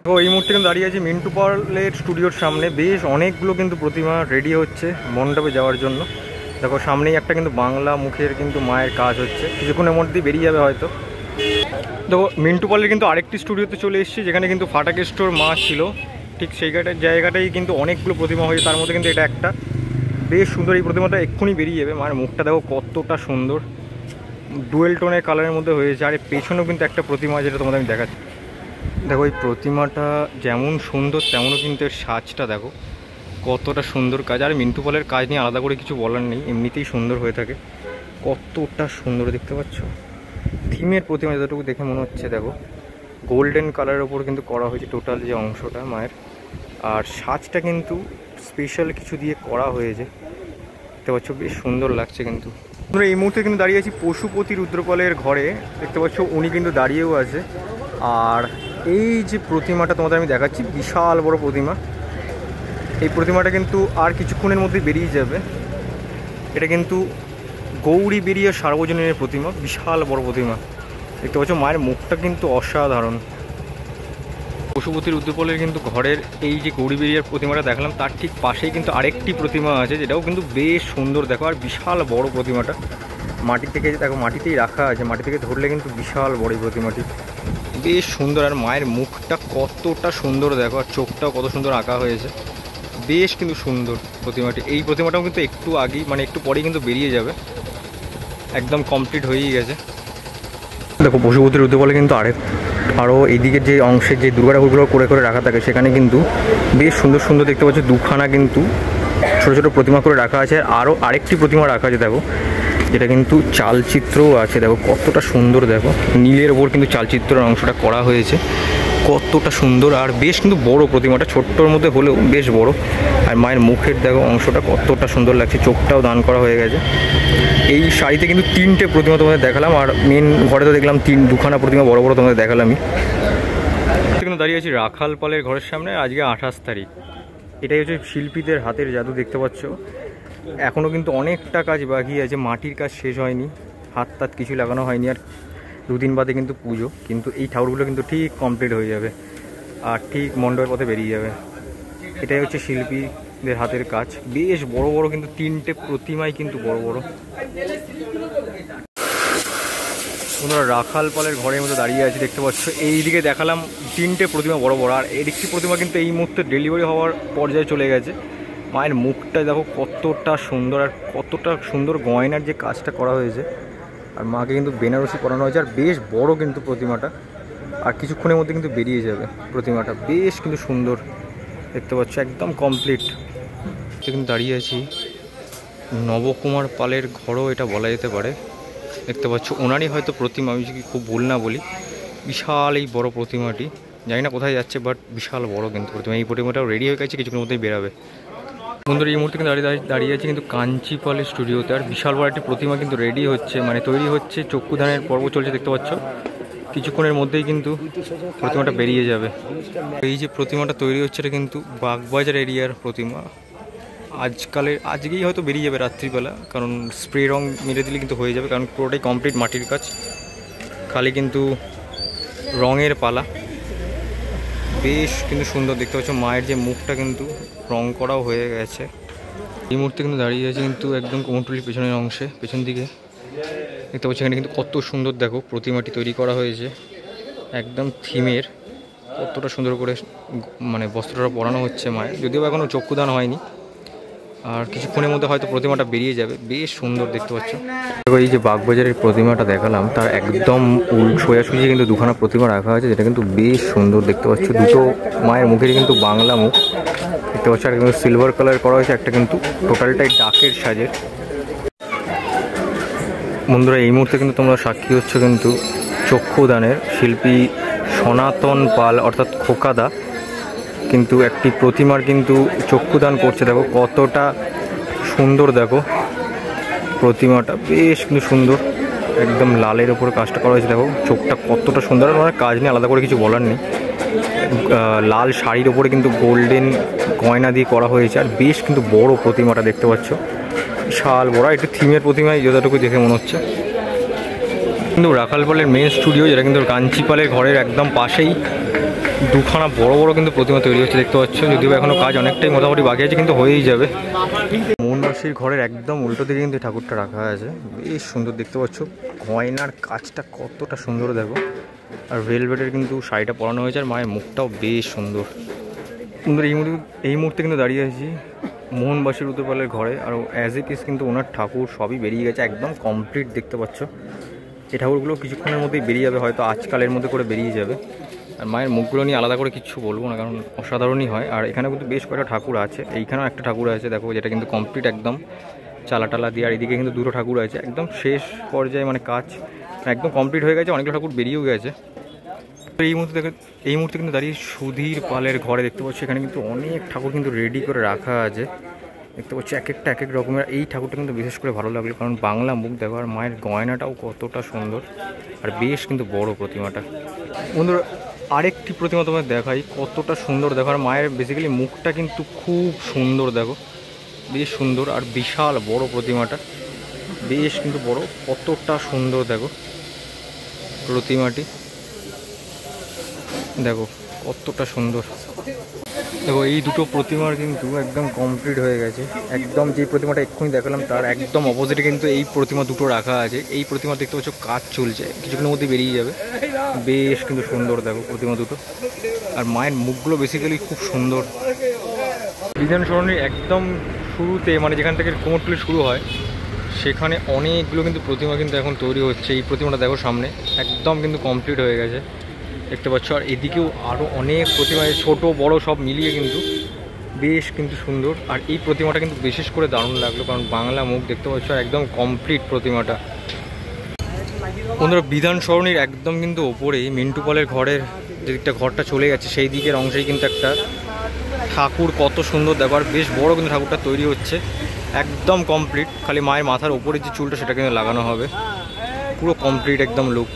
তো এই মুহূর্তে কিন্তু দাঁড়িয়ে আছি মিন্টু পালের স্টুডিওর সামনে। বেশ অনেকগুলো কিন্তু প্রতিমা রেডি হচ্ছে মণ্ডপে যাওয়ার জন্য। দেখো সামনেই একটা কিন্তু বাংলা মুখের কিন্তু মায়ের কাজ হচ্ছে, কিছুক্ষণের মধ্যেই বেরিয়ে যাবে হয়তো। দেখো মিন্টু পালের কিন্তু আরেকটি স্টুডিওতে চলে এসেছি, যেখানে কিন্তু ফাটাকে স্টোর মা ছিল, ঠিক সেই জায়গাটাই কিন্তু অনেকগুলো প্রতিমা হয়েছে। তার মধ্যে কিন্তু এটা একটা বেশ সুন্দর। এই প্রতিমাটা এক্ষুনি বেরিয়ে যাবে। মায়ের মুখটা দেখো কতটা সুন্দর, ডুয়েল টোনের কালারের মধ্যে হয়েছে। আর পেছনেও কিন্তু একটা প্রতিমা, যেটা তোমাদের আমি দেখাচ্ছি। দেখো এই প্রতিমাটা যেমন সুন্দর তেমনও কিন্তু এর সাজটা দেখো কতটা সুন্দর কাজ। আর মিন্টু পালের কাজ নিয়ে আলাদা করে কিছু বলার নেই, এমনিতেই সুন্দর হয়ে থাকে। কতটা সুন্দর দেখতে পাচ্ছ। থিমের প্রতিমা যতটুকু দেখে মনে হচ্ছে, দেখো গোল্ডেন কালারের ওপর কিন্তু করা হয়েছে টোটাল যে অংশটা মায়ের। আর সাজটা কিন্তু স্পেশাল কিছু দিয়ে করা হয়েছে, দেখতে পাচ্ছ বেশ সুন্দর লাগছে। কিন্তু আমরা এই মুহূর্তে কিন্তু দাঁড়িয়ে আছি পশুপতি রুদ্রপালের ঘরে, দেখতে পাচ্ছ উনি কিন্তু দাঁড়িয়েও আছে। আর এই যে প্রতিমাটা তোমাদের আমি দেখাচ্ছি, বিশাল বড় প্রতিমা। এই প্রতিমাটা কিন্তু আর কিছুক্ষণের মধ্যে বেরিয়ে যাবে। এটা কিন্তু গৌরী বেরিয়ে সার্বজনীনের প্রতিমা, বিশাল বড় প্রতিমা। দেখতে পাচ্ছ মায়ের মুখটা কিন্তু অসাধারণ। পশুপতি রুদ্রপালের কিন্তু ঘরের এই যে গৌরী বেরিয়ার প্রতিমাটা দেখালাম, তার ঠিক পাশেই কিন্তু আরেকটি প্রতিমা আছে, যেটাও কিন্তু বেশ সুন্দর। দেখো আর বিশাল বড় প্রতিমাটা, মাটি থেকে দেখো মাটিতেই রাখা আছে, মাটি থেকে ধরলে কিন্তু বিশাল বড় এই প্রতিমাটি, বেশ সুন্দর। আর মায়ের মুখটা কতটা সুন্দর দেখো, আর চোখটাও কত সুন্দর আঁকা হয়েছে, বেশ কিন্তু সুন্দর প্রতিমাটি। এই প্রতিমাটাও কিন্তু একটু আগেই মানে একটু পরেই কিন্তু বেরিয়ে যাবে, একদম কমপ্লিট হয়েই গেছে। দেখো পশুপতি রুদ্রপালে কিন্তু আরও এইদিকে যে অংশে যে দুর্গা ঠাকুরগুলো করে করে রাখা থাকে, সেখানে কিন্তু বেশ সুন্দর সুন্দর দেখতে পাচ্ছ দুখানা কিন্তু ছোটো ছোটো প্রতিমা করে রাখা আছে। আরও আরেকটি প্রতিমা রাখা আছে দেখো, যেটা কিন্তু চালচিত্রও আছে। দেখো কতটা সুন্দর, দেখো নীলের ওপর কিন্তু চালচিত্রের অংশটা করা হয়েছে, কতটা সুন্দর। আর বেশ কিন্তু বড় প্রতিমাটা, ছোট্টর মধ্যে হলেও বেশ বড়। আর মায়ের মুখের দেখো অংশটা কতটা সুন্দর লাগছে, চোখটাও দান করা হয়ে গেছে। এই শাড়িতে কিন্তু তিনটে প্রতিমা তোমাদের দেখালাম, আর মেন ঘরে তো দেখলাম দুখানা প্রতিমা বড় বড় তোমাদের দেখালামই। কিন্তু দাঁড়িয়ে আছি রাখাল পালের ঘরের সামনে। আজকে 28 তারিখ। এটাই হচ্ছে শিল্পীদের হাতের জাদু, দেখতে পাচ্ছ। এখনও কিন্তু অনেকটা কাজ বাকি আছে, মাটির কাজ শেষ হয়নি, হাত টাত কিছু লাগানো হয়নি। আর দুদিন বাদে কিন্তু পুজো, কিন্তু এই ঠাকুরগুলো কিন্তু ঠিক কমপ্লিট হয়ে যাবে আর ঠিক মণ্ডপের পথে বেরিয়ে যাবে। এটাই হচ্ছে শিল্পীদের হাতের কাজ, বেশ বড় বড় কিন্তু তিনটে প্রতিমাই কিন্তু বড় বড়। ওনারা রাখাল পালের ঘরের মধ্যে দাঁড়িয়ে আছে, দেখতে পাচ্ছ। এই দিকে দেখালাম তিনটে প্রতিমা বড় বড়, আর এর একটি প্রতিমা কিন্তু এই মুহূর্তে ডেলিভারি হওয়ার পর্যায়ে চলে গেছে। মায়ের মুখটা দেখো কতটা সুন্দর, আর কতটা সুন্দর গয়নার যে কাজটা করা হয়েছে। আর মাকে কিন্তু বেনারসি পরানো হয়েছে, আর বেশ বড় কিন্তু প্রতিমাটা। আর কিছুক্ষণের মধ্যে কিন্তু বেরিয়ে যাবে প্রতিমাটা, বেশ কিন্তু সুন্দর দেখতে পাচ্ছ, একদম কমপ্লিট। কিন্তু দাঁড়িয়ে আছি নবকুমার পালের ঘরও এটা বলা যেতে পারে, দেখতে পাচ্ছ। ওনারই হয়তো প্রতিমা, আমি যদি খুব ভুল না বলি। বিশাল এই বড় প্রতিমাটি, জানি না কোথায় যাচ্ছে, বাট বিশাল বড় কিন্তু প্রতিমা। এই প্রতিমাটাও রেডি হয়ে গেছে, কিছুক্ষণের মধ্যেই বেরাবে। বন্ধুরা এই মুহূর্তে কিন্তু দাঁড়িয়ে আছে কিন্তু কাঞ্চি পালের স্টুডিওতে। আর বিশাল বড় একটি প্রতিমা কিন্তু রেডি হচ্ছে, মানে তৈরি হচ্ছে, চক্ষুদানের পর্ব চলছে, দেখতে পাচ্ছ। কিছুক্ষণের মধ্যেই কিন্তু প্রতিমাটা বেরিয়ে যাবে। এই যে প্রতিমাটা তৈরি হচ্ছে, এটা কিন্তু বাগবাজার এরিয়ার প্রতিমা। আজকেই হয়তো বেরিয়ে যাবে রাত্রিবেলা, কারণ স্প্রে রং মেরে দিলে কিন্তু হয়ে যাবে, কারণ পুরোটাই কমপ্লিট মাটির কাজ, খালি কিন্তু রঙের পালা। বেশ কিন্তু সুন্দর দেখতে পাচ্ছ, মায়ের যে মুখটা কিন্তু রং করাও হয়ে গেছে। এই মুহূর্তে কিন্তু দাঁড়িয়ে আছে কিন্তু একদম কুমোরটুলির পেছনের অংশে, পেছন দিকে দেখতে পাচ্ছি। এখানে কিন্তু কত সুন্দর দেখো প্রতিমাটি তৈরি করা হয়েছে, একদম থিমের। কতটা সুন্দর করে মানে বস্ত্রটা পরানো হচ্ছে মায়ের, যদিও এখনও চক্ষুদান হয়নি। আর কিছুক্ষণের মধ্যে হয়তো প্রতিমাটা বেরিয়ে যাবে, বেশ সুন্দর দেখতে পাচ্ছ। এই যে বাগবাজারের প্রতিমাটা দেখালাম, তার একদম সোজাসুজি কিন্তু দুখানা প্রতিমা রাখা আছে, যেটা কিন্তু বেশ সুন্দর দেখতে পাচ্ছ। দুটো মায়ের মুখের কিন্তু বাংলা মুখ দেখতে পাচ্ছ, আর কিন্তু সিলভার কালার করা হয়েছে, একটা কিন্তু টোটালটাই ডাকের সাজের। বন্ধুরা এই মুহূর্তে কিন্তু তোমরা সাক্ষী হচ্ছ কিন্তু চক্ষুদানের। শিল্পী সনাতন পাল অর্থাৎ খোকাদা কিন্তু একটি প্রতিমার কিন্তু চক্ষুদান করছে। দেখো কতটা সুন্দর, দেখো প্রতিমাটা বেশ কিন্তু সুন্দর, একদম লালের ওপর কাজটা করা হয়েছে। দেখো চোখটা কতটা সুন্দর, মানে কাজ নিয়ে আলাদা করে কিছু বলার নেই। লাল শাড়ির ওপরে কিন্তু গোল্ডেন গয়না দিয়ে করা হয়েছে, আর বেশ কিন্তু বড় প্রতিমাটা দেখতে পাচ্ছ, বিশাল বড়। একটু থিমের প্রতিমায় যতটুকু দেখে মনে হচ্ছে। কিন্তু রাখাল পালের মেন স্টুডিও, যেটা কিন্তু কাঞ্চি পালের ঘরের একদম পাশেই দুখানা বড় বড় কিন্তু প্রতিমা তৈরি হচ্ছে দেখতে পাচ্ছ, যদিও এখনো কাজ অনেকটাই মোটামুটি বাকি আছে, কিন্তু হয়েই যাবে। মোহনবাসীর ঘরের একদম উল্টো দিকে কিন্তু ঠাকুরটা রাখা আছে, বেশ সুন্দর দেখতে পাচ্ছ। গয়নার কাজটা কতটা সুন্দর দেখো, আর ভেলভেটের কিন্তু শাড়িটা পরানো হয়েছে, আর মায়ের মুখটাও বেশ সুন্দর সুন্দর। এই মুহূর্তে কিন্তু দাঁড়িয়ে আছি মোহনবাসীর উত্তরপালের ঘরে, আর অ্যাজ ইট ইজ কিন্তু ওনার ঠাকুর সবই বেরিয়ে গেছে, একদম কমপ্লিট দেখতে পাচ্ছ। এই ঠাকুরগুলো কিছুক্ষণের মধ্যেই বেরিয়ে যাবে, হয়তো আজকালের মধ্যে করে বেরিয়ে যাবে। আর মায়ের মুখগুলো নিয়ে আলাদা করে কিছু বলবো না, কারণ অসাধারণই হয়। আর এখানে কিন্তু বেশ কয়েকটা ঠাকুর আছে, এইখানেও একটা ঠাকুর আছে দেখো, যেটা কিন্তু কমপ্লিট একদম চালা টালা দিয়ে। আর এদিকে কিন্তু দুটো ঠাকুর আছে, একদম শেষ পর্যায়ে, মানে কাজ একদম কমপ্লিট হয়ে গেছে, অনেকগুলো ঠাকুর বেরিয়েও গেছে। এই মুহূর্তে কিন্তু দাঁড়িয়ে সুধীর পালের ঘরে দেখতে পাচ্ছি, এখানে কিন্তু অনেক ঠাকুর কিন্তু রেডি করে রাখা আছে দেখতে পাচ্ছি, এক একটা এক এক রকমের। এই ঠাকুরটা কিন্তু বিশেষ করে ভালো লাগলো, কারণ বাংলা মুখ দেখো, আর মায়ের গয়নাটাও কতটা সুন্দর, আর বেশ কিন্তু বড় প্রতিমাটা। বন্ধুরা আরেকটি প্রতিমা তোমায় দেখাই, কতটা সুন্দর দেখো, আর মায়ের বেসিক্যালি মুখটা কিন্তু খুব সুন্দর দেখো, বেশ সুন্দর, আর বিশাল বড় প্রতিমাটা, বেশ কিন্তু বড়, কতটা সুন্দর দেখো প্রতিমাটি, দেখো কতটা সুন্দর। দেখো এই দুটো প্রতিমার কিন্তু একদম কমপ্লিট হয়ে গেছে, একদম যে প্রতিমাটা এক্ষুনি দেখালাম তার একদম অপোজিটে কিন্তু এই প্রতিমা দুটো রাখা আছে। এই প্রতিমা দেখতে পাচ্ছ কাজ চলছে, কিছুক্ষণের মধ্যে বেরিয়ে যাবে, বেশ কিন্তু সুন্দর দেখো প্রতিমা দুটো, আর মায়ের মুখগুলো বেসিক্যালি খুব সুন্দর। বিধান সরণির একদম শুরুতে, মানে যেখান থেকে কুমোরটুলি শুরু হয়, সেখানে অনেকগুলো কিন্তু প্রতিমা কিন্তু এখন তৈরি হচ্ছে। এই প্রতিমাটা দেখো সামনে একদম কিন্তু কমপ্লিট হয়ে গেছে দেখতে পাচ্ছ, আর এদিকেও আরও অনেক প্রতিমা, ছোট বড় সব মিলিয়ে কিন্তু বেশ কিন্তু সুন্দর। আর এই প্রতিমাটা কিন্তু বিশেষ করে দারুণ লাগলো, কারণ বাংলা মুখ দেখতে পাচ্ছ, একদম কমপ্লিট প্রতিমাটা। বন্ধুরা বিধান সরণির একদম কিন্তু ওপরেই মিন্টু পালের ঘরের যে দিকটা ঘরটা চলে যাচ্ছে, সেই দিকের অংশেই কিন্তু একটা ঠাকুর কত সুন্দর দেখো, আর বেশ বড় কিন্তু ঠাকুরটা তৈরি হচ্ছে, একদম কমপ্লিট। খালি মায়ের মাথার ওপরে যে চুলটা সেটা কিন্তু লাগানো হবে, পুরো কমপ্লিট একদম লুক।